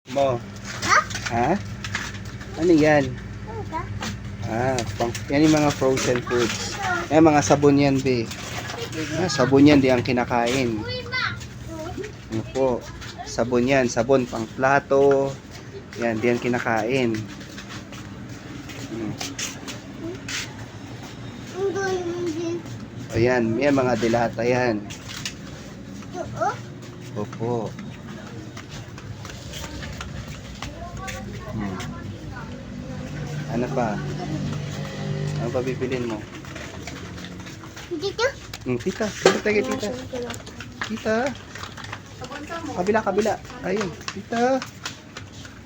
Mo. Ha? Ano yan? Yan yung mga frozen foods. Yan mga sabon yan, be. Sabon yan, di ang kinakain. Ano po? Sabon yan, sabon pang plato. Yan, di ang kinakain. Ayan, yan mga dilata yan. Opo. Ano pa? Ano pa bibilin mo? Dito? Tita. Tita tayo, tita. Tita. Kabila, kabila. Ayun. Tita.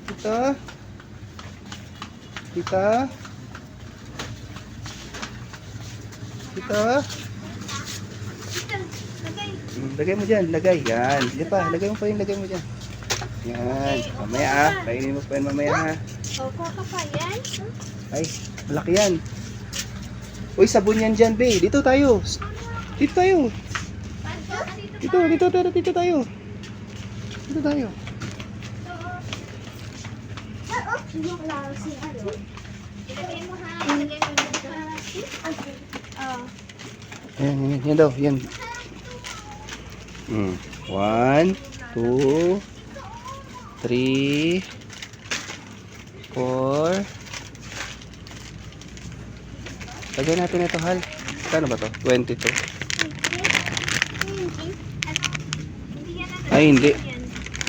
Tita. Tita. Tita. Lagay mo dyan. Lagay. Yan. Sige pa. Lagay mo pa yun. Lagay mo dyan. Yan. Mamaya ah. Kainin mo pa yun mamaya ha. Opo, yan? Ay, malaki yan. Uy, sabon yan dyan, be. Dito tayo. Dito tayo. Dito tayo. Dito tayo. Dito tayo. Yung klase, ano? Ilagay mo ha. Ilagay mo dito. Yan daw. Yan. 1, 2, 3, 4. Lagyan natin ito, Hal. Kano ba to? 22. Ay, hindi.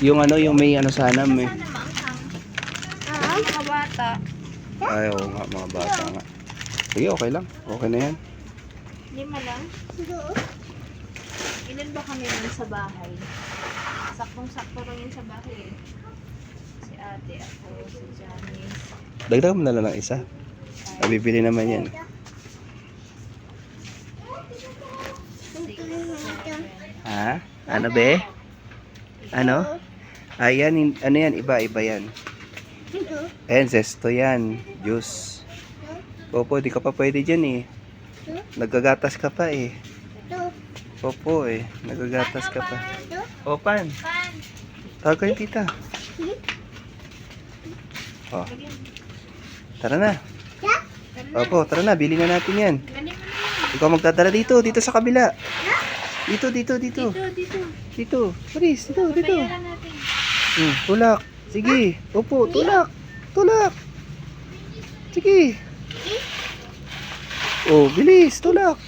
Yung ano, yung may ano sana, may. Mga bata. Ay, oo nga, mga bata nga. Sige, okay lang. Okay na yan. 5 lang? Ilan ba kami lang sa bahay? Saktong-sakto lang yun sa bahay eh. Si ate, ako, si Janice. Dagdag mo na lang ng isa. Bibili naman yan. 6, 7. Ha? Ano be? Ano? Ayan, ano yan? Iba-iba yan. Ayan, zesto yan. Juice. Opo, di ka pa pwede dyan eh. Nagagatas ka pa eh. Opo eh. Nagagatas ka pa. Opan. Tawag kayo tita. Oh. Tara na. Opo, tara na. Bili na natin yan. Ikaw magdadala dito. Dito sa kabila. Dito. Dito. Dito. Paris, dito. Bayaran natin. Tulak. Sige. Opo, tulak. Tulak. Sige. Oh, bilis. Tulak.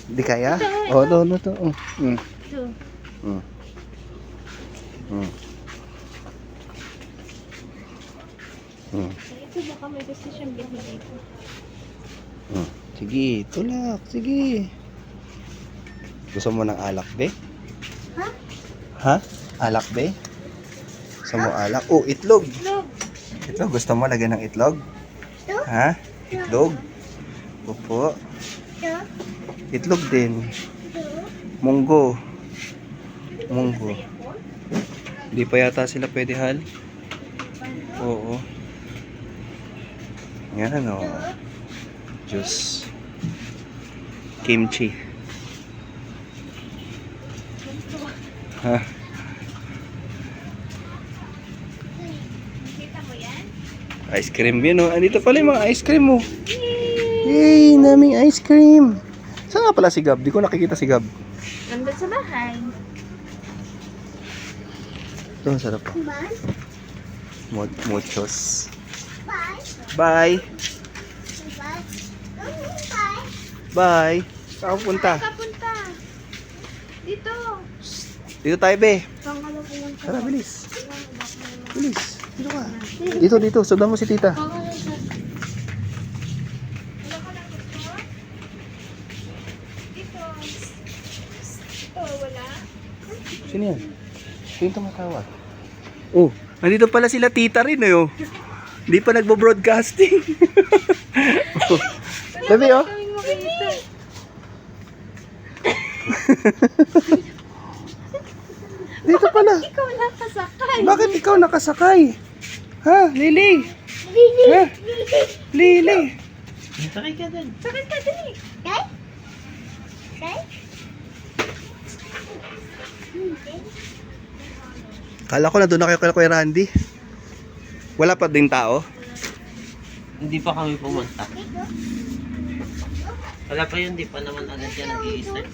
Hindi kaya? Oh, no. Ito. Ito baka may gusto siyang bilhin dito. Sige, tulak. Sige. Gusto mo ng alak, be? Ha? Ha? Alak, be? Gusto mo alak? Oh, itlog. Look. Itlog. Gusto mo lagyan ng itlog? Ha? Itlog? Opo. Itlog din. Munggo. Hindi pa yata sila pwede, Hal? Oo. Yan o. Juice. Kimchi. Ha? Kita mo yan? Ice cream yun o. Andito pala yung mga ice cream mo. Yay! Naming ice cream. Saan nga pala si Gab? Di ko nakikita si Gab. Nandun sa bahay. Ito, sarap. Muchos. Bye. Bye. Saan ka pupunta? Kapunta. Dito. Dito tayo, be. Pangalo pumunta. Tara, bilis. Bilis. Dito ka. Dito. Sundan mo si tita. Wala. Sino yan? Sino tumatawag? Oh, nandito pala sila tita rin eh, oh. Hindi pa nagbo-broadcasting. Sabi, oh. Kaming makita. Dito pala. Ikaw nakasakay. Bakit ikaw nakasakay? Ha, Lily? Ha? Lily? Sakay ka dun. Sakay ka dun eh. Kay? Kala ko na doon na kayo kay Randy. Wala pa din tao? Hindi pa kami pumunta. Wala pa yun, di pa naman agad yan nag-i-start.